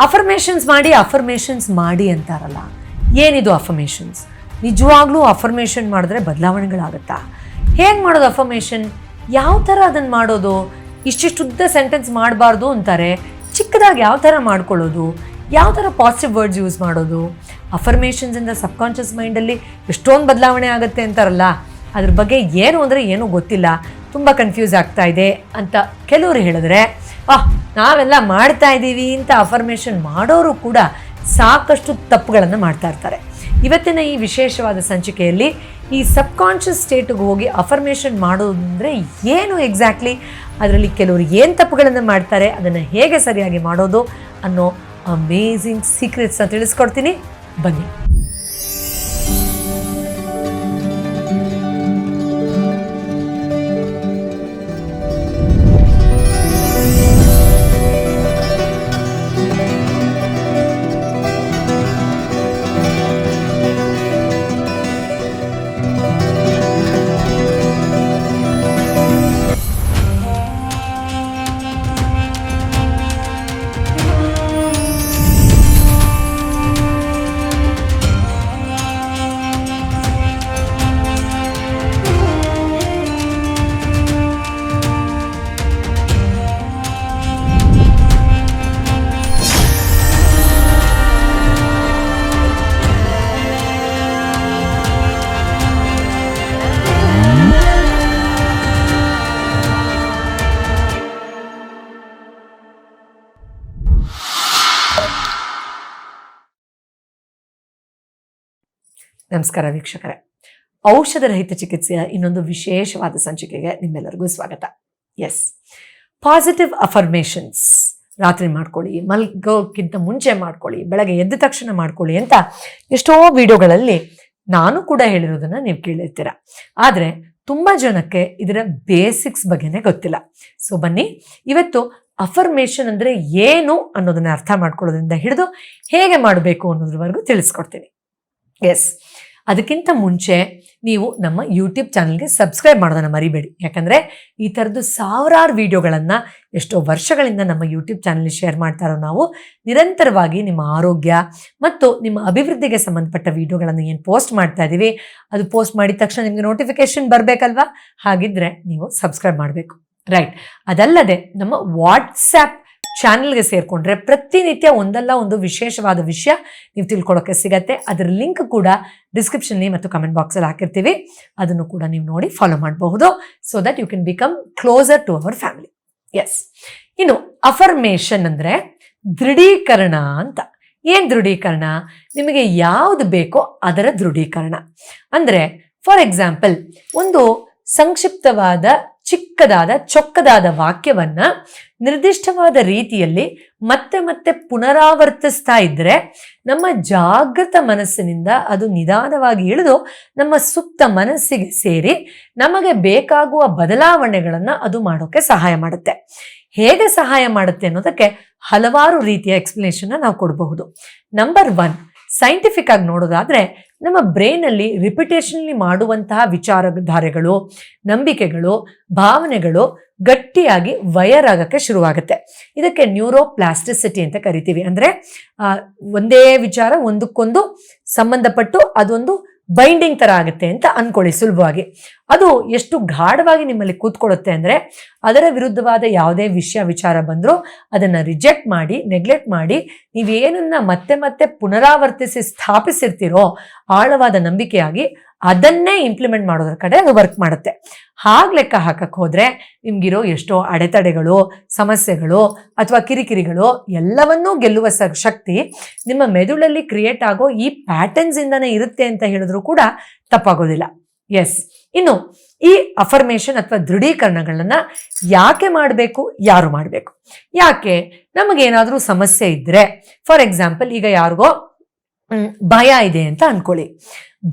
Affirmations ಮಾಡಿ ಅಂತಾರಲ್ಲ, ಏನಿದು ಅಫರ್ಮೇಷನ್ಸ್? ನಿಜವಾಗ್ಲೂ ಅಫರ್ಮೇಷನ್ ಮಾಡಿದ್ರೆ ಬದಲಾವಣೆಗಳಾಗುತ್ತಾ? ಹೇಗೆ ಮಾಡೋದು ಅಫರ್ಮೇಷನ್? ಯಾವ ಥರ ಅದನ್ನು ಮಾಡೋದು? ಇಷ್ಟಿಷ್ಟುದ್ದ ಸೆಂಟೆನ್ಸ್ ಮಾಡಬಾರ್ದು ಅಂತಾರೆ, ಚಿಕ್ಕದಾಗಿ ಯಾವ ಥರ ಮಾಡ್ಕೊಳ್ಳೋದು? ಯಾವ ಥರ ಪಾಸಿಟಿವ್ ವರ್ಡ್ಸ್ ಯೂಸ್ ಮಾಡೋದು? ಅಫರ್ಮೇಷನ್ಸಿಂದ ಸಬ್ಕಾನ್ಷಿಯಸ್ ಮೈಂಡಲ್ಲಿ ಎಷ್ಟೊಂದು ಬದಲಾವಣೆ ಆಗುತ್ತೆ ಅಂತಾರಲ್ಲ, ಅದ್ರ ಬಗ್ಗೆ ಏನು ಅಂದರೆ ಏನೂ ಗೊತ್ತಿಲ್ಲ, ತುಂಬ ಕನ್ಫ್ಯೂಸ್ ಆಗ್ತಾ ಇದೆ ಅಂತ ಕೆಲವರು ಹೇಳಿದ್ರೆ, ನಾವೆಲ್ಲ ಮಾಡ್ತಾ ಇದ್ದೀವಿ ಅಂತ ಅಫರ್ಮೇಷನ್ ಮಾಡೋರು ಕೂಡ ಸಾಕಷ್ಟು ತಪ್ಪುಗಳನ್ನು ಮಾಡ್ತಾ ಇರ್ತಾರೆ. ಇವತ್ತಿನ ಈ ವಿಶೇಷವಾದ ಸಂಚಿಕೆಯಲ್ಲಿ ಈ ಸಬ್ಕಾನ್ಷಿಯಸ್ ಸ್ಟೇಟಿಗೆ ಹೋಗಿ ಅಫರ್ಮೇಷನ್ ಮಾಡೋದು ಅಂದರೆ ಏನು ಎಕ್ಸಾಕ್ಟ್ಲಿ, ಅದರಲ್ಲಿ ಕೆಲವರು ಏನು ತಪ್ಪುಗಳನ್ನು ಮಾಡ್ತಾರೆ, ಅದನ್ನು ಹೇಗೆ ಸರಿಯಾಗಿ ಮಾಡೋದು ಅನ್ನೋ ಅಮೇಝಿಂಗ್ ಸೀಕ್ರೆಟ್ಸ್ನ ತಿಳಿಸ್ಕೊಡ್ತೀನಿ, ಬನ್ನಿ. ನಮಸ್ಕಾರ ವೀಕ್ಷಕರೇ, ಔಷಧ ರಹಿತ ಚಿಕಿತ್ಸೆಯ ಇನ್ನೊಂದು ವಿಶೇಷವಾದ ಸಂಚಿಕೆಗೆ ನಿಮ್ಮೆಲ್ಲರಿಗೂ ಸ್ವಾಗತ. ಎಸ್, ಪಾಸಿಟಿವ್ ಅಫರ್ಮೇಷನ್ಸ್ ರಾತ್ರಿ ಮಾಡ್ಕೊಳ್ಳಿ, ಮಲ್ಗೋಕ್ಕಿಂತ ಮುಂಚೆ ಮಾಡ್ಕೊಳ್ಳಿ, ಬೆಳಗ್ಗೆ ಎದ್ದ ತಕ್ಷಣ ಮಾಡ್ಕೊಳ್ಳಿ ಅಂತ ಎಷ್ಟೋ ವಿಡಿಯೋಗಳಲ್ಲಿ ನಾನು ಕೂಡ ಹೇಳಿರೋದನ್ನು ನೀವು ಕೇಳಿರ್ತೀರ. ಆದರೆ ತುಂಬ ಜನಕ್ಕೆ ಇದರ ಬೇಸಿಕ್ಸ್ ಬಗ್ಗೆನೇ ಗೊತ್ತಿಲ್ಲ. ಸೊ ಬನ್ನಿ, ಇವತ್ತು ಅಫರ್ಮೇಷನ್ ಅಂದರೆ ಏನು ಅನ್ನೋದನ್ನ ಅರ್ಥ ಮಾಡ್ಕೊಳ್ಳೋದ್ರಿಂದ ಹಿಡಿದು ಹೇಗೆ ಮಾಡಬೇಕು ಅನ್ನೋದ್ರವರೆಗೂ ತಿಳಿಸ್ಕೊಡ್ತೀನಿ. ಎಸ್, ಅದಕ್ಕಿಂತ ಮುಂಚೆ ನೀವು ನಮ್ಮ ಯೂಟ್ಯೂಬ್ ಚಾನಲ್ಗೆ ಸಬ್ಸ್ಕ್ರೈಬ್ ಮಾಡೋದನ್ನು ಮರಿಬೇಡಿ. ಯಾಕಂದರೆ ಈ ಥರದ್ದು ಸಾವಿರಾರು ವಿಡಿಯೋಗಳನ್ನು ಎಷ್ಟೋ ವರ್ಷಗಳಿಂದ ನಮ್ಮ ಯೂಟ್ಯೂಬ್ ಚಾನಲ್ಗೆ ಶೇರ್ ಮಾಡ್ತಾರೋ ನಾವು ನಿರಂತರವಾಗಿ ನಿಮ್ಮ ಆರೋಗ್ಯ ಮತ್ತು ನಿಮ್ಮ ಅಭಿವೃದ್ಧಿಗೆ ಸಂಬಂಧಪಟ್ಟ ವಿಡಿಯೋಗಳನ್ನು ಏನು ಪೋಸ್ಟ್ ಮಾಡ್ತಾ ಇದ್ದೀವಿ, ಅದು ಪೋಸ್ಟ್ ಮಾಡಿದ ತಕ್ಷಣ ನಿಮಗೆ ನೋಟಿಫಿಕೇಶನ್ ಬರಬೇಕಲ್ವಾ? ಹಾಗಿದ್ರೆ ನೀವು ಸಬ್ಸ್ಕ್ರೈಬ್ ಮಾಡಬೇಕು, ರೈಟ್? ಅದಲ್ಲದೆ ನಮ್ಮ ವಾಟ್ಸ್ಆ್ಯಪ್ ಚಾನಲ್ಗೆ ಸೇರಿಕೊಂಡ್ರೆ ಪ್ರತಿನಿತ್ಯ ಒಂದಲ್ಲ ಒಂದು ವಿಶೇಷವಾದ ವಿಷಯ ನೀವು ತಿಳ್ಕೊಳ್ಳೋಕ್ಕೆ ಸಿಗತ್ತೆ. ಅದರ ಲಿಂಕ್ ಕೂಡ ಡಿಸ್ಕ್ರಿಪ್ಷನ್ಲಿ ಮತ್ತು ಕಮೆಂಟ್ ಬಾಕ್ಸಲ್ಲಿ ಹಾಕಿರ್ತೀವಿ. ಅದನ್ನು ಕೂಡ ನೀವು ನೋಡಿ ಫಾಲೋ ಮಾಡಬಹುದು, so that you can become closer to our family. Yes, ಇನ್ನು ಅಫರ್ಮೇಷನ್ ಅಂದರೆ ದೃಢೀಕರಣ ಅಂತ. ಏನು ದೃಢೀಕರಣ? ನಿಮಗೆ ಯಾವುದು ಬೇಕೋ ಅದರ ದೃಢೀಕರಣ. ಅಂದರೆ ಫಾರ್ ಎಕ್ಸಾಂಪಲ್, ಒಂದು ಸಂಕ್ಷಿಪ್ತವಾದ ಚಿಕ್ಕದಾದ ಚೊಕ್ಕದಾದ ವಾಕ್ಯವನ್ನ ನಿರ್ದಿಷ್ಟವಾದ ರೀತಿಯಲ್ಲಿ ಮತ್ತೆ ಮತ್ತೆ ಪುನರಾವರ್ತಿಸ್ತಾ ಇದ್ರೆ ನಮ್ಮ ಜಾಗೃತ ಮನಸ್ಸಿನಿಂದ ಅದು ನಿಧಾನವಾಗಿ ಇಳಿದು ನಮ್ಮ ಸುಪ್ತ ಮನಸ್ಸಿಗೆ ಸೇರಿ ನಮಗೆ ಬೇಕಾಗುವ ಬದಲಾವಣೆಗಳನ್ನು ಅದು ಮಾಡೋಕ್ಕೆ ಸಹಾಯ ಮಾಡುತ್ತೆ. ಹೇಗೆ ಸಹಾಯ ಮಾಡುತ್ತೆ ಅನ್ನೋದಕ್ಕೆ ಹಲವಾರು ರೀತಿಯ ಎಕ್ಸ್ಪ್ಲನೇಷನ್ ನಾವು ಕೊಡಬಹುದು. ನಂಬರ್ 1, ಸೈಂಟಿಫಿಕ್ ಆಗಿ ನೋಡೋದಾದ್ರೆ ನಮ್ಮ ಬ್ರೈನಲ್ಲಿ ರಿಪಿಟೇಷನ್ಲಿ ಮಾಡುವಂತಹ ವಿಚಾರಧಾರೆಗಳು, ನಂಬಿಕೆಗಳು, ಭಾವನೆಗಳು ಗಟ್ಟಿಯಾಗಿ ವೈರ್ ಆಗಕ್ಕೆ ಶುರುವಾಗುತ್ತೆ. ಇದಕ್ಕೆ ನ್ಯೂರೋಪ್ಲಾಸ್ಟಿಸಿಟಿ ಅಂತ ಕರಿತೀವಿ. ಅಂದರೆ ಒಂದೇ ವಿಚಾರ ಒಂದಕ್ಕೊಂದು ಸಂಬಂಧಪಟ್ಟು ಅದೊಂದು ಬೈಂಡಿಂಗ್ ಥರ ಆಗುತ್ತೆ ಅಂತ ಅನ್ಕೊಳ್ಳಿ ಸುಲಭವಾಗಿ. ಅದು ಎಷ್ಟು ಗಾಢವಾಗಿ ನಿಮ್ಮಲ್ಲಿ ಕೂತ್ಕೊಳ್ಳುತ್ತೆ ಅಂದರೆ ಅದರ ವಿರುದ್ಧವಾದ ಯಾವುದೇ ವಿಚಾರ ಬಂದರೂ ಅದನ್ನು ರಿಜೆಕ್ಟ್ ಮಾಡಿ, ನೆಗ್ಲೆಕ್ಟ್ ಮಾಡಿ, ನೀವೇನನ್ನ ಮತ್ತೆ ಮತ್ತೆ ಪುನರಾವರ್ತಿಸಿ ಸ್ಥಾಪಿಸಿರ್ತೀರೋ ಆಳವಾದ ನಂಬಿಕೆಯಾಗಿ ಅದನ್ನೇ ಇಂಪ್ಲಿಮೆಂಟ್ ಮಾಡೋದ್ರ ಕಡೆ ಅದು ವರ್ಕ್ ಮಾಡುತ್ತೆ. ಹಾಗೆ ಲೆಕ್ಕ ಹಾಕಕ್ಕೆ ಹೋದರೆ ನಿಮ್ಗಿರೋ ಎಷ್ಟೋ ಅಡೆತಡೆಗಳು, ಸಮಸ್ಯೆಗಳು ಅಥವಾ ಕಿರಿಕಿರಿಗಳು ಎಲ್ಲವನ್ನೂ ಗೆಲ್ಲುವ ಶಕ್ತಿ ನಿಮ್ಮ ಮೆದುಳಲ್ಲಿ ಕ್ರಿಯೇಟ್ ಆಗೋ ಈ ಪ್ಯಾಟರ್ನ್ಸ್ ಇಂದನೇ ಇರುತ್ತೆ ಅಂತ ಹೇಳಿದ್ರು ಕೂಡ ತಪ್ಪಾಗೋದಿಲ್ಲ. ಎಸ್, ಇನ್ನು ಈ ಅಫರ್ಮೇಷನ್ ಅಥವಾ ದೃಢೀಕರಣಗಳನ್ನ ಯಾಕೆ ಮಾಡಬೇಕು, ಯಾರು ಮಾಡಬೇಕು? ಯಾಕೆ? ನಮಗೇನಾದರೂ ಸಮಸ್ಯೆ ಇದ್ರೆ, ಫಾರ್ ಎಕ್ಸಾಂಪಲ್ ಈಗ ಯಾರಿಗೋ ಭಯ ಇದೆ ಅಂತ ಅನ್ಕೊಳ್ಳಿ.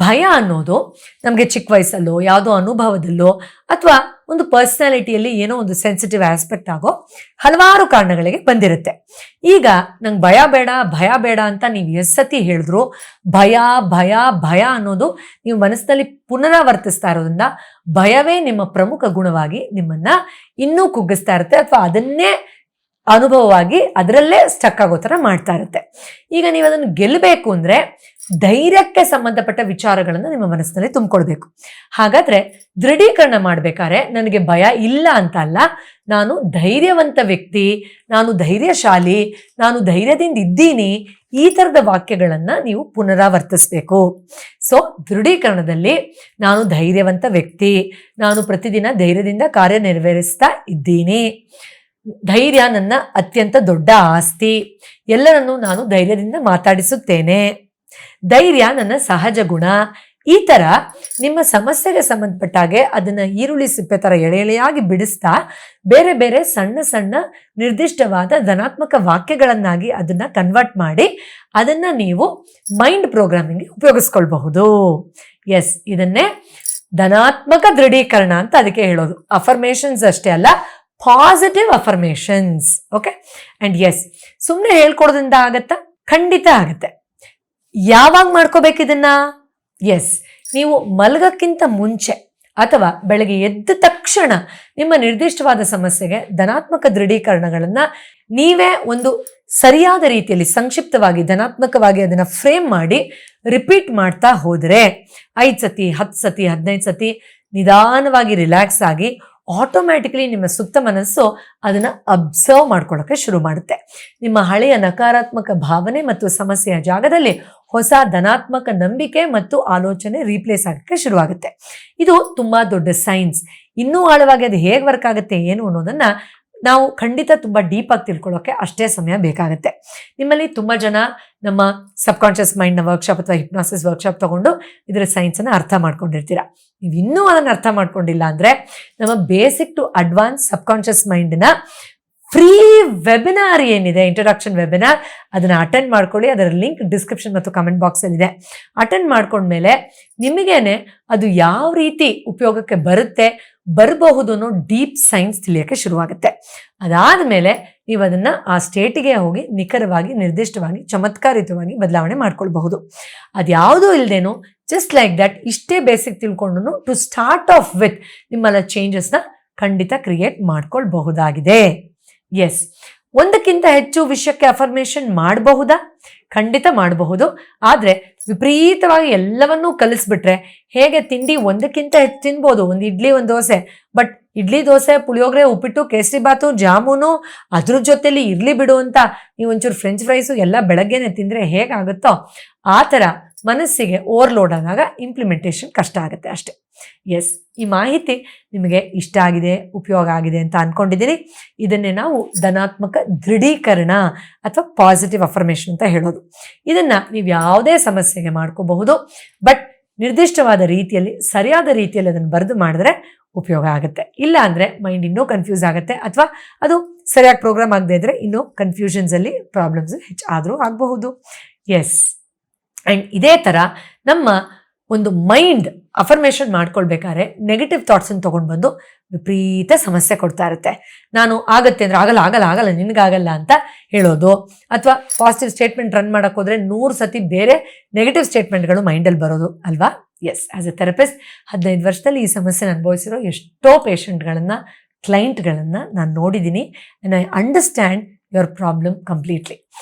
ಭಯ ಅನ್ನೋದು ನಮಗೆ ಚಿಕ್ಕ ವಯಸ್ಸಲ್ಲೋ ಯಾವುದೋ ಅನುಭವದಲ್ಲೋ ಅಥವಾ ಒಂದು ಪರ್ಸನಾಲಿಟಿಯಲ್ಲಿ ಏನೋ ಒಂದು ಸೆನ್ಸಿಟಿವ್ ಆಸ್ಪೆಕ್ಟ್ ಆಗೋ ಹಲವಾರು ಕಾರಣಗಳಿಗೆ ಬಂದಿರುತ್ತೆ. ಈಗ ನಂಗೆ ಭಯ ಬೇಡ ಅಂತ ನೀವು ಎಷ್ಟು ಸತಿ ಹೇಳಿದ್ರು ಭಯ ಭಯ ಭಯ ಅನ್ನೋದು ನೀವು ಮನಸ್ಸಿನಲ್ಲಿ ಪುನರಾವರ್ತಿಸ್ತಾ ಇರೋದ್ರಿಂದ ಭಯವೇ ನಿಮ್ಮ ಪ್ರಮುಖ ಗುಣವಾಗಿ ನಿಮ್ಮನ್ನ ಇನ್ನೂ ಕುಗ್ಗಿಸ್ತಾ ಇರುತ್ತೆ ಅಥವಾ ಅದನ್ನೇ ಅನುಭವವಾಗಿ ಅದರಲ್ಲೇ ಸ್ಟಕ್ ಆಗೋ ಥರ ಮಾಡ್ತಾ ಇರುತ್ತೆ. ಈಗ ನೀವು ಅದನ್ನು ಗೆಲ್ಲಬೇಕು ಅಂದರೆ ಧೈರ್ಯಕ್ಕೆ ಸಂಬಂಧಪಟ್ಟ ವಿಚಾರಗಳನ್ನು ನಿಮ್ಮ ಮನಸ್ಸಿನಲ್ಲಿ ತುಂಬಿಕೊಳ್ಬೇಕು. ಹಾಗಾದ್ರೆ ದೃಢೀಕರಣ ಮಾಡ್ಬೇಕಾದ್ರೆ ನನಗೆ ಭಯ ಇಲ್ಲ ಅಂತ ಅಲ್ಲ, ನಾನು ಧೈರ್ಯವಂತ ವ್ಯಕ್ತಿ, ನಾನು ಧೈರ್ಯಶಾಲಿ, ನಾನು ಧೈರ್ಯದಿಂದ ಇದ್ದೀನಿ, ಈ ಥರದ ವಾಕ್ಯಗಳನ್ನು ನೀವು ಪುನರಾವರ್ತಿಸ್ಬೇಕು. ಸೊ ದೃಢೀಕರಣದಲ್ಲಿ ನಾನು ಧೈರ್ಯವಂತ ವ್ಯಕ್ತಿ, ನಾನು ಪ್ರತಿದಿನ ಧೈರ್ಯದಿಂದ ಕಾರ್ಯನಿರ್ವಹಿಸ್ತಾ ಇದ್ದೀನಿ, ಧೈರ್ಯ ನನ್ನ ಅತ್ಯಂತ ದೊಡ್ಡ ಆಸ್ತಿ, ಎಲ್ಲರನ್ನೂ ನಾನು ಧೈರ್ಯದಿಂದ ಮಾತಾಡಿಸುತ್ತೇನೆ, ಧೈರ್ಯ ನನ್ನ ಸಹಜ ಗುಣ. ಈ ಥರ ನಿಮ್ಮ ಸಮಸ್ಯೆಗೆ ಸಂಬಂಧಪಟ್ಟ ಹಾಗೆ ಅದನ್ನು ಈರುಳ್ಳಿ ಸಿಪ್ಪೆ ಥರ ಎಳೆಯಾಗಿ ಬಿಡಿಸ್ತಾ ಬೇರೆ ಬೇರೆ ಸಣ್ಣ ಸಣ್ಣ ನಿರ್ದಿಷ್ಟವಾದ ಧನಾತ್ಮಕ ವಾಕ್ಯಗಳನ್ನಾಗಿ ಅದನ್ನು ಕನ್ವರ್ಟ್ ಮಾಡಿ ಅದನ್ನು ನೀವು ಮೈಂಡ್ ಪ್ರೋಗ್ರಾಮಿಂಗ್ಗೆ ಉಪಯೋಗಿಸ್ಕೊಳ್ಬಹುದು. ಎಸ್, ಇದನ್ನೇ ಧನಾತ್ಮಕ ದೃಢೀಕರಣ ಅಂತ ಅದಕ್ಕೆ ಹೇಳೋದು. ಅಫರ್ಮೇಷನ್ಸ್ ಅಷ್ಟೇ ಅಲ್ಲ, positive affirmations. Okay, and yes, ಸುಮ್ಮನೆ ಹೇಳ್ಕೊಡೋದ್ರಿಂದ ಆಗತ್ತಾ? ಖಂಡಿತ ಆಗುತ್ತೆ. ಯಾವಾಗ ಮಾಡ್ಕೋಬೇಕು ಇದನ್ನ? ಎಸ್, ನೀವು ಮಲಗಕ್ಕಿಂತ ಮುಂಚೆ ಅಥವಾ ಬೆಳಗ್ಗೆ ಎದ್ದ ತಕ್ಷಣ ನಿಮ್ಮ ನಿರ್ದಿಷ್ಟವಾದ ಸಮಸ್ಯೆಗೆ ಧನಾತ್ಮಕ ದೃಢೀಕರಣಗಳನ್ನು ನೀವೇ ಒಂದು ಸರಿಯಾದ ರೀತಿಯಲ್ಲಿ ಸಂಕ್ಷಿಪ್ತವಾಗಿ ಧನಾತ್ಮಕವಾಗಿ ಅದನ್ನು ಫ್ರೇಮ್ ಮಾಡಿ ರಿಪೀಟ್ ಮಾಡ್ತಾ ಹೋದರೆ 5 ಸತಿ 10 ಸತಿ 15 ಸತಿ ನಿಧಾನವಾಗಿ ರಿಲ್ಯಾಕ್ಸ್ ಆಗಿ ಆಟೋಮ್ಯಾಟಿಕಲಿ ನಿಮ್ಮ ಸುಪ್ತ ಮನಸ್ಸು ಅದನ್ನು ಅಬ್ಸರ್ವ್ ಮಾಡ್ಕೊಳ್ಳೋಕೆ ಶುರು ಮಾಡುತ್ತೆ. ನಿಮ್ಮ ಹಳೆಯ ನಕಾರಾತ್ಮಕ ಭಾವನೆ ಮತ್ತು ಸಮಸ್ಯೆಯ ಜಾಗದಲ್ಲಿ ಹೊಸ ಧನಾತ್ಮಕ ನಂಬಿಕೆ ಮತ್ತು ಆಲೋಚನೆ ರೀಪ್ಲೇಸ್ ಆಗೋಕ್ಕೆ ಶುರುವಾಗುತ್ತೆ. ಇದು ತುಂಬ ದೊಡ್ಡ ಸೈನ್ಸ್. ಇನ್ನೂ ಆಳವಾಗಿ ಅದು ಹೇಗೆ ವರ್ಕ್ ಆಗುತ್ತೆ ಏನು ಅನ್ನೋದನ್ನು ನಾವು ಖಂಡಿತ ತುಂಬ ಡೀಪಾಗಿ ತಿಳ್ಕೊಳ್ಳೋಕೆ ಅಷ್ಟೇ ಸಮಯ ಬೇಕಾಗುತ್ತೆ. ನಿಮ್ಮಲ್ಲಿ ತುಂಬ ಜನ ನಮ್ಮ ಸಬ್ಕಾನ್ಷಿಯಸ್ ಮೈಂಡ್ನ ವರ್ಕ್ಶಾಪ್ ಅಥವಾ ಹಿಪ್ನಾಸಿಸ್ ವರ್ಕ್ಶಾಪ್ ತೊಗೊಂಡು ಇದರ ಸೈನ್ಸನ್ನು ಅರ್ಥ ಮಾಡ್ಕೊಂಡಿರ್ತೀರ. ನೀವು ಇನ್ನೂ ಅದನ್ನು ಅರ್ಥ ಮಾಡ್ಕೊಂಡಿಲ್ಲ ಅಂದರೆ ನಮ್ಮ ಬೇಸಿಕ್ ಟು ಅಡ್ವಾನ್ಸ್ ಸಬ್ಕಾನ್ಷಿಯಸ್ ಮೈಂಡ್ನ ಫ್ರೀ ವೆಬಿನಾರ್ ಏನಿದೆ, ಇಂಟ್ರೊಡಕ್ಷನ್ ವೆಬಿನಾರ್, ಅದನ್ನು ಅಟೆಂಡ್ ಮಾಡ್ಕೊಳ್ಳಿ. ಅದರ ಲಿಂಕ್ ಡಿಸ್ಕ್ರಿಪ್ಷನ್ ಮತ್ತು ಕಮೆಂಟ್ ಬಾಕ್ಸಲ್ಲಿದೆ. ಅಟೆಂಡ್ ಮಾಡ್ಕೊಂಡ್ಮೇಲೆ ನಿಮಗೇನೆ ಅದು ಯಾವ ರೀತಿ ಉಪಯೋಗಕ್ಕೆ ಬರಬಹುದು ಅನ್ನೋ ಡೀಪ್ ಸೈನ್ಸ್ ತಿಳಿಯೋಕ್ಕೆ ಶುರುವಾಗುತ್ತೆ. ಅದಾದ ಮೇಲೆ ನೀವು ಅದನ್ನು ಆ ಸ್ಟೇಟಿಗೆ ಹೋಗಿ ನಿಖರವಾಗಿ ನಿರ್ದಿಷ್ಟವಾಗಿ ಚಮತ್ಕಾರಿತವಾಗಿ ಬದಲಾವಣೆ ಮಾಡ್ಕೊಳ್ಬಹುದು. ಅದ್ಯಾವುದೂ ಇಲ್ಲದೇನು ಜಸ್ಟ್ ಲೈಕ್ ದಟ್ ಇಷ್ಟೇ ಬೇಸಿಕ್ ತಿಳ್ಕೊಂಡು ಟು ಸ್ಟಾರ್ಟ್ ಆಫ್ ವಿತ್ ನಿಮ್ಮೆಲ್ಲ ಚೇಂಜಸ್ನ ಖಂಡಿತ ಕ್ರಿಯೇಟ್ ಮಾಡ್ಕೊಳ್ಬಹುದಾಗಿದೆ. ಎಸ್, ಒಂದಕ್ಕಿಂತ ಹೆಚ್ಚು ವಿಷಯಕ್ಕೆ ಅಫರ್ಮೇಷನ್ ಮಾಡಬಹುದಾ? ಖಂಡಿತ ಮಾಡಬಹುದು. ಆದರೆ ವಿಪರೀತವಾಗಿ ಎಲ್ಲವನ್ನೂ ಕಲಿಸ್ಬಿಟ್ರೆ ಹೇಗೆ ತಿಂಡಿ ಒಂದಕ್ಕಿಂತ ಹೆಚ್ಚು ತಿನ್ಬೋದು, ಒಂದು ಇಡ್ಲಿ ಒಂದು ದೋಸೆ, ಬಟ್ ಇಡ್ಲಿ ದೋಸೆ ಪುಳಿಯೋಗರೆ ಉಪ್ಪಿಟ್ಟು ಕೇಸರಿ ಬಾತು ಜಾಮೂನು ಅದ್ರ ಜೊತೆಲಿ ಇರ್ಲಿ ಬಿಡು ಅಂತ ನೀವು ಒಂಚೂರು ಫ್ರೆಂಚ್ ಫ್ರೈಸು ಎಲ್ಲ ಬೆಳಗ್ಗೆನೆ ತಿಂದರೆ ಹೇಗಾಗುತ್ತೋ ಆ ಥರ ಮನಸ್ಸಿಗೆ ಓವರ್ಲೋಡ್ ಆದಾಗ ಇಂಪ್ಲಿಮೆಂಟೇಷನ್ ಕಷ್ಟ ಆಗುತ್ತೆ ಅಷ್ಟೆ. ಎಸ್, ಈ ಮಾಹಿತಿ ನಿಮಗೆ ಇಷ್ಟ ಆಗಿದೆ, ಉಪಯೋಗ ಆಗಿದೆ ಅಂತ ಅಂದ್ಕೊಂಡಿದ್ದೀನಿ. ಇದನ್ನೇ ನಾವು ಧನಾತ್ಮಕ ದೃಢೀಕರಣ ಅಥವಾ ಪಾಸಿಟಿವ್ ಅಫರ್ಮೇಷನ್ ಅಂತ ಹೇಳೋದು. ಇದನ್ನು ನೀವು ಯಾವುದೇ ಸಮಸ್ಯೆಗೆ ಮಾಡ್ಕೋಬಹುದು, ಬಟ್ ನಿರ್ದಿಷ್ಟವಾದ ರೀತಿಯಲ್ಲಿ ಸರಿಯಾದ ರೀತಿಯಲ್ಲಿ ಅದನ್ನು ಬರೆದು ಮಾಡಿದ್ರೆ ಉಪಯೋಗ ಆಗುತ್ತೆ. ಇಲ್ಲ ಅಂದರೆ ಮೈಂಡ್ ಇನ್ನೂ ಕನ್ಫ್ಯೂಸ್ ಆಗುತ್ತೆ, ಅಥವಾ ಅದು ಸರಿಯಾಗಿ ಪ್ರೋಗ್ರಾಮ್ ಆಗದೆ ಇದ್ದರೆ ಇನ್ನೂ ಕನ್ಫ್ಯೂಷನ್ಸಲ್ಲಿ ಪ್ರಾಬ್ಲಮ್ಸ್ ಹೆಚ್ಚಾದರೂ ಆಗಬಹುದು. ಎಸ್, ಆ್ಯಂಡ್ ಇದೇ ಥರ ನಮ್ಮ ಒಂದು ಮೈಂಡ್ ಅಫರ್ಮೇಷನ್ ಮಾಡ್ಕೊಳ್ಬೇಕಾದ್ರೆ ನೆಗೆಟಿವ್ ಥಾಟ್ಸನ್ನು ತೊಗೊಂಡು ಬಂದು ವಿಪರೀತ ಸಮಸ್ಯೆ ಕೊಡ್ತಾ ಇರುತ್ತೆ. ನಾನು ಆಗುತ್ತೆ ಅಂದರೆ ಆಗಲ್ಲ ಆಗಲ್ಲ ಆಗಲ್ಲ ನಿನಗಾಗಲ್ಲ ಅಂತ ಹೇಳೋದು, ಅಥವಾ ಪಾಸಿಟಿವ್ ಸ್ಟೇಟ್ಮೆಂಟ್ ರನ್ ಮಾಡೋಕ್ಕೆ ಹೋದರೆ 100 ಸತಿ ಬೇರೆ ನೆಗೆಟಿವ್ ಸ್ಟೇಟ್ಮೆಂಟ್ಗಳು ಮೈಂಡಲ್ಲಿ ಬರೋದು ಅಲ್ವಾ? ಎಸ್, ಆ್ಯಸ್ ಎ ಥೆರಪಿಸ್ಟ್ 15 ವರ್ಷದಲ್ಲಿ ಈ ಸಮಸ್ಯೆನ ಅನುಭವಿಸಿರೋ ಎಷ್ಟೋ ಪೇಷಂಟ್ಗಳನ್ನು, ಕ್ಲೈಂಟ್ಗಳನ್ನು ನಾನು ನೋಡಿದ್ದೀನಿ. And I understand your problem completely.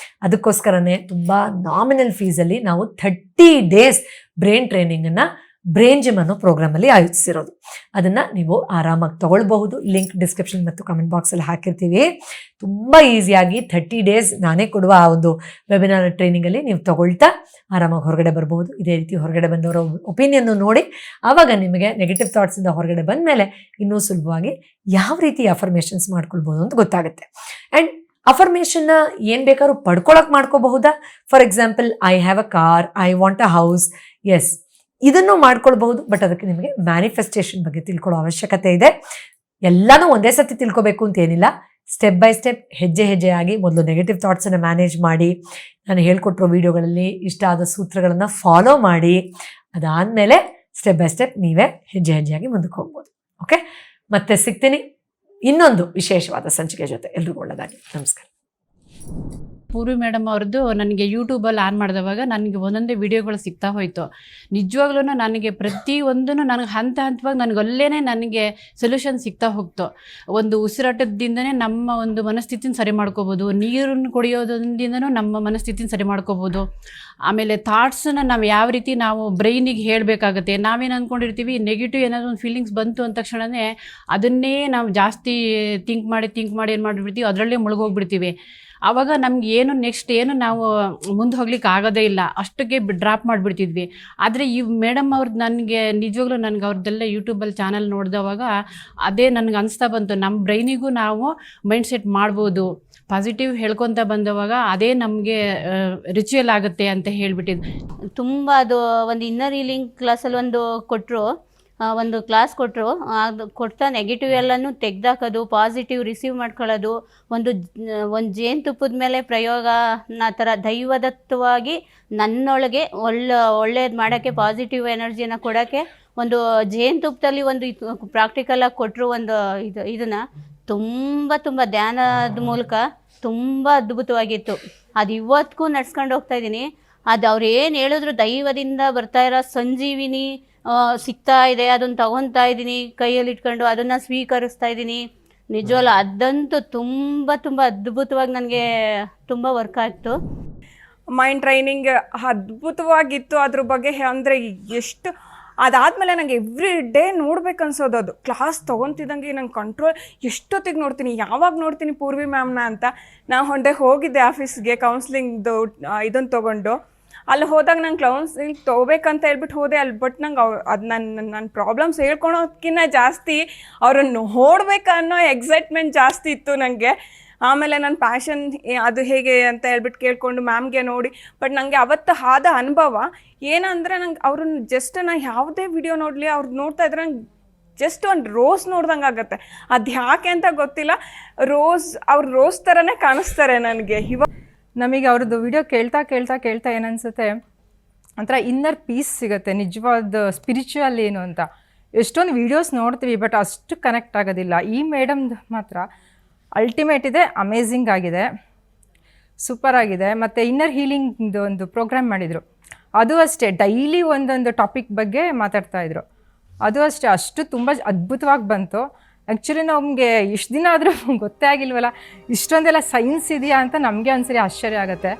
ಅದಕ್ಕೋಸ್ಕರನೇ ತುಂಬ ನಾಮಿನಲ್ ಫೀಸಲ್ಲಿ ನಾವು 30 ಡೇಸ್ ಬ್ರೈನ್ ಟ್ರೈನಿಂಗನ್ನು ಬ್ರೈನ್ ಜಿಮ್ ಅನ್ನೋ ಪ್ರೋಗ್ರಾಮಲ್ಲಿ ಆಯೋಜಿಸಿರೋದು. ಅದನ್ನು ನೀವು ಆರಾಮಾಗಿ ತೊಗೊಳ್ಬಹುದು. ಲಿಂಕ್ ಡಿಸ್ಕ್ರಿಪ್ಷನ್ ಮತ್ತು ಕಮೆಂಟ್ ಬಾಕ್ಸಲ್ಲಿ ಹಾಕಿರ್ತೀವಿ. ತುಂಬ ಈಸಿಯಾಗಿ 30 ಡೇಸ್ ನಾನೇ ಕೊಡುವ ಆ ಒಂದು ವೆಬಿನಾರ್ ಟ್ರೈನಿಂಗಲ್ಲಿ ನೀವು ತೊಗೊಳ್ತಾ ಆರಾಮಾಗಿ ಹೊರಗಡೆ ಬರ್ಬೋದು. ಇದೇ ರೀತಿ ಹೊರಗಡೆ ಬಂದವರ ಒಪಿನಿಯನ್ನು ನೋಡಿ ಆವಾಗ ನಿಮಗೆ ನೆಗೆಟಿವ್ ಥಾಟ್ಸಿಂದ ಹೊರಗಡೆ ಬಂದ ಮೇಲೆ ಇನ್ನೂ ಸುಲಭವಾಗಿ ಯಾವ ರೀತಿ ಅಫರ್ಮೇಷನ್ಸ್ ಮಾಡ್ಕೊಳ್ಬೋದು ಅಂತ ಗೊತ್ತಾಗುತ್ತೆ. ಆ್ಯಂಡ್ ಅಫರ್ಮೇಷನ್ನ ಏನು ಬೇಕಾದ್ರೂ ಪಡ್ಕೊಳಕ್ಕೆ ಮಾಡ್ಕೋಬಹುದಾ? For example, I have a car, I want a house. Yes, ಇದನ್ನು ಮಾಡ್ಕೊಳ್ಬಹುದು, ಬಟ್ ಅದಕ್ಕೆ ನಿಮಗೆ ಮ್ಯಾನಿಫೆಸ್ಟೇಷನ್ ಬಗ್ಗೆ ತಿಳ್ಕೊಳ್ಳೋ ಅವಶ್ಯಕತೆ ಇದೆ. ಎಲ್ಲನೂ ಒಂದೇ ಸತಿ ತಿಳ್ಕೊಬೇಕು ಅಂತ ಏನಿಲ್ಲ. ಸ್ಟೆಪ್ ಬೈ ಸ್ಟೆಪ್ ಹೆಜ್ಜೆ ಹೆಜ್ಜೆಯಾಗಿ ಮೊದಲು ನೆಗೆಟಿವ್ ಥಾಟ್ಸನ್ನು ಮ್ಯಾನೇಜ್ ಮಾಡಿ, ನಾನು ಹೇಳ್ಕೊಟ್ಟಿರೋ ವಿಡಿಯೋಗಳಲ್ಲಿ ಇಷ್ಟ ಆದ ಸೂತ್ರಗಳನ್ನು ಫಾಲೋ ಮಾಡಿ, ಅದಾದಮೇಲೆ ಸ್ಟೆಪ್ ಬೈ ಸ್ಟೆಪ್ ನೀವೇ ಹೆಜ್ಜೆ ಹೆಜ್ಜೆಯಾಗಿ ಮುಂದಕ್ಕೆ ಹೋಗ್ಬೋದು. ಓಕೆ, ಮತ್ತೆ ಸಿಗ್ತೀನಿ ಇನ್ನೊಂದು ವಿಶೇಷವಾದ ಸಂಚಿಕೆ ಜೊತೆ. ಎಲ್ರಿಗೂ ಒಳ್ಳೆಯದಾಗಿ. ನಮಸ್ಕಾರ. ಪೂರ್ವಿ ಮೇಡಮ್ ಅವ್ರದ್ದು ನನಗೆ ಯೂಟ್ಯೂಬಲ್ಲಿ ಆನ್ ಮಾಡಿದವಾಗ ನನಗೆ ಒಂದೊಂದೇ ವಿಡಿಯೋಗಳು ಸಿಗ್ತಾ ಹೋಯಿತು. ನಿಜವಾಗ್ಲೂ ನನಗೆ ಪ್ರತಿಯೊಂದೂ ನನಗೆ ಹಂತವಾಗಿ ನನಗೆ ನನಗೆ ಸೊಲ್ಯೂಷನ್ ಸಿಗ್ತಾ ಹೋಗ್ತು. ಒಂದು ಉಸಿರಾಟದಿಂದನೇ ನಮ್ಮ ಒಂದು ಮನಸ್ಥಿತಿನ ಸರಿ ಮಾಡ್ಕೋಬೋದು, ನೀರನ್ನು ಕುಡಿಯೋದ್ರಿಂದನೂ ನಮ್ಮ ಮನಸ್ಥಿತಿನ ಸರಿ ಮಾಡ್ಕೋಬೋದು. ಆಮೇಲೆ ಥಾಟ್ಸನ್ನ ನಾವು ಯಾವ ರೀತಿ ನಾವು ಬ್ರೈನಿಗೆ ಹೇಳಬೇಕಾಗತ್ತೆ, ನಾವೇನು ಅಂದ್ಕೊಂಡಿರ್ತೀವಿ ನೆಗೆಟಿವ್ ಏನಾದರೂ ಒಂದು ಫೀಲಿಂಗ್ಸ್ ಬಂತು ಅಂದ ತಕ್ಷಣವೇ ಅದನ್ನೇ ನಾವು ಜಾಸ್ತಿ ಥಿಂಕ್ ಮಾಡಿ ಏನು ಮಾಡಿಬಿಡ್ತೀವಿ, ಅದರಲ್ಲೇ ಮುಳುಗೋಗ್ಬಿಡ್ತೀವಿ. ಆವಾಗ ನಮ್ಗೆ ನೆಕ್ಸ್ಟ್ ಏನು ನಾವು ಮುಂದೆ ಹೋಗ್ಲಿಕ್ಕೆ ಆಗೋದೇ ಇಲ್ಲ, ಅಷ್ಟಕ್ಕೆ ಡ್ರಾಪ್ ಮಾಡಿಬಿಡ್ತಿದ್ವಿ. ಆದರೆ ಈ ಮೇಡಮ್ ಅವ್ರದ್ದು ನನಗೆ ನಿಜವಾಗ್ಲೂ ನನಗೆ ಅವ್ರದ್ದೆಲ್ಲ ಯೂಟ್ಯೂಬಲ್ಲಿ ಚಾನಲ್ ನೋಡಿದವಾಗ ಅದೇ ನನಗೆ ಅನಿಸ್ತಾ ಬಂತು, ನಮ್ಮ ಬ್ರೈನಿಗೂ ನಾವು ಮೈಂಡ್ ಸೆಟ್ ಮಾಡ್ಬೋದು. ಪಾಸಿಟಿವ್ ಹೇಳ್ಕೊತ ಬಂದವಾಗ ಅದೇ ನಮಗೆ ರಿಚುವಲ್ ಆಗುತ್ತೆ ಅಂತ ಹೇಳಿಬಿಟ್ಟಿದ್ದು. ತುಂಬ ಅದು ಒಂದು ಇನ್ನರ್ ಹೀಲಿಂಗ್ ಕ್ಲಾಸಲ್ಲಿ ಒಂದು ಕ್ಲಾಸ್ ಕೊಟ್ಟರು. ಅದು ಕೊಡ್ತಾ ನೆಗೆಟಿವ್ ಎಲ್ಲನೂ ತೆಗ್ದಾಕೋದು, ಪಾಸಿಟಿವ್ ರಿಸೀವ್ ಮಾಡ್ಕೊಳ್ಳೋದು, ಒಂದು ಜೇನುತುಪ್ಪದ ಮೇಲೆ ಪ್ರಯೋಗನ ಥರ ದೈವದತ್ತವಾಗಿ ನನ್ನೊಳಗೆ ಒಳ್ಳೇದು ಮಾಡೋಕ್ಕೆ, ಪಾಸಿಟಿವ್ ಎನರ್ಜಿನ ಕೊಡೋಕ್ಕೆ ಒಂದು ಜೇನುತುಪ್ಪದಲ್ಲಿ ಒಂದು ಪ್ರಾಕ್ಟಿಕಲಾಗಿ ಕೊಟ್ಟರು. ಒಂದು ಇದನ್ನು ತುಂಬ ಧ್ಯಾನದ ಮೂಲಕ ತುಂಬ ಅದ್ಭುತವಾಗಿತ್ತು. ಅದು ಇವತ್ತಿಗೂ ನಡ್ಸ್ಕೊಂಡು ಹೋಗ್ತಾಯಿದ್ದೀನಿ. ಅದು ಅವ್ರು ಏನು ಹೇಳಿದ್ರು ದೈವದಿಂದ ಬರ್ತಾ ಇರೋ ಸಂಜೀವಿನಿ ಸಿಗ್ತಾ ಇದೆ, ಅದನ್ನು ತಗೊತಾ ಇದ್ದೀನಿ ಕೈಯಲ್ಲಿ ಇಟ್ಕೊಂಡು, ಅದನ್ನು ಸ್ವೀಕರಿಸ್ತಾ ಇದ್ದೀನಿ. ನಿಜವಲ್ಲ ಅದಂತೂ ತುಂಬ ಅದ್ಭುತವಾಗಿ ನನಗೆ ತುಂಬ ವರ್ಕ್ ಆಗ್ತು. ಮೈಂಡ್ ಟ್ರೈನಿಂಗ್ ಅದ್ಭುತವಾಗಿತ್ತು. ಅದ್ರ ಬಗ್ಗೆ ಅಂದರೆ ಎಷ್ಟು ಅದಾದಮೇಲೆ ನನಗೆ ಎವ್ರಿ ಡೇ ನೋಡ್ಬೇಕು ಅನ್ಸೋದು. ಅದು ಕ್ಲಾಸ್ ತೊಗೊತಿದ್ದಂಗೆ ನಂಗೆ ಕಂಟ್ರೋಲ್ ಎಷ್ಟೊತ್ತಿಗೆ ನೋಡ್ತೀನಿ, ಯಾವಾಗ ನೋಡ್ತೀನಿ ಪೂರ್ವಿ ಮ್ಯಾಮ್ನ ಅಂತ. ನಾನು ಒಂದೇ ಹೋಗಿದ್ದೆ ಆಫೀಸ್ಗೆ ಕೌನ್ಸ್ಲಿಂಗ್ದು ಇದನ್ನು ತೊಗೊಂಡು. ಅಲ್ಲಿ ಹೋದಾಗ ನಂಗೆ ಕೌನ್ಸಿಲಿಂಗ್ ತೊಗೋಬೇಕಂತ ಹೇಳ್ಬಿಟ್ಟು ಹೋದೆ ಅಲ್ಲಿ. ಬಟ್ ನಂಗೆ ಅದು ನನ್ನ ಪ್ರಾಬ್ಲಮ್ಸ್ ಹೇಳ್ಕೊಳೋದಕ್ಕಿಂತ ಜಾಸ್ತಿ ಅವ್ರನ್ನು ನೋಡ್ಬೇಕನ್ನೋ ಎಕ್ಸೈಟ್ಮೆಂಟ್ ಜಾಸ್ತಿ ಇತ್ತು ನನಗೆ. ಆಮೇಲೆ ನನ್ನ ಪ್ಯಾಷನ್ ಅದು ಹೇಗೆ ಅಂತ ಹೇಳ್ಬಿಟ್ಟು ಕೇಳಿಕೊಂಡು ಮ್ಯಾಮ್ಗೆ ನೋಡಿ. ಬಟ್ ನನಗೆ ಅವತ್ತು ಆದ ಅನುಭವ ಏನಂದರೆ ನಂಗೆ ಅವ್ರನ್ನ ಜಸ್ಟ್ ನಾನು ಯಾವುದೇ ವಿಡಿಯೋ ನೋಡಲಿ ಅವ್ರು ನೋಡ್ತಾ ಇದ್ರೆ ನಂಗೆ ಜಸ್ಟ್ ಒಂದು ರೋಸ್ ನೋಡ್ದಂಗೆ ಆಗುತ್ತೆ. ಅದು ಯಾಕೆ ಅಂತ ಗೊತ್ತಿಲ್ಲ, ಅವ್ರು ರೋಸ್ ಥರನೇ ಕಾಣಿಸ್ತಾರೆ ನನಗೆ. ಇವಾಗ ನಮಗೆ ಅವ್ರದ್ದು ವಿಡಿಯೋ ಕೇಳ್ತಾ ಏನನ್ಸುತ್ತೆ, ಒಂಥರ ಇನ್ನರ್ ಪೀಸ್ ಸಿಗುತ್ತೆ. ನಿಜವಾದ ಸ್ಪಿರಿಚುವಲ್ ಏನು ಅಂತ ಎಷ್ಟೊಂದು ವೀಡಿಯೋಸ್ ನೋಡ್ತೀವಿ, ಬಟ್ ಅಷ್ಟು ಕನೆಕ್ಟ್ ಆಗೋದಿಲ್ಲ. ಈ ಮೇಡಮ್ದು ಮಾತ್ರ ಅಲ್ಟಿಮೇಟ್ ಇದೆ, ಅಮೇಝಿಂಗ್ ಆಗಿದೆ, ಸೂಪರ್ ಆಗಿದೆ. ಮತ್ತು ಇನ್ನರ್ ಹೀಲಿಂಗ್ದು ಒಂದು ಪ್ರೋಗ್ರಾಮ್ ಮಾಡಿದರು, ಅದು ಅಷ್ಟೇ ಡೈಲಿ ಒಂದೊಂದು ಟಾಪಿಕ್ ಬಗ್ಗೆ ಮಾತಾಡ್ತಾಯಿದ್ರು. ಅದು ಅಷ್ಟೇ ಅಷ್ಟು ತುಂಬ ಅದ್ಭುತವಾಗಿ ಬಂತು. ಆ್ಯಕ್ಚುಲಿ ನಮಗೆ ಇಷ್ಟು ದಿನ ಆದರೂ ಗೊತ್ತೇ ಆಗಿಲ್ವಲ್ಲ, ಇಷ್ಟೊಂದೆಲ್ಲ ಸೈನ್ಸ್ ಇದೆಯಾ ಅಂತ ನಮಗೆ ಒಂದ್ಸರಿ ಆಶ್ಚರ್ಯ ಆಗುತ್ತೆ.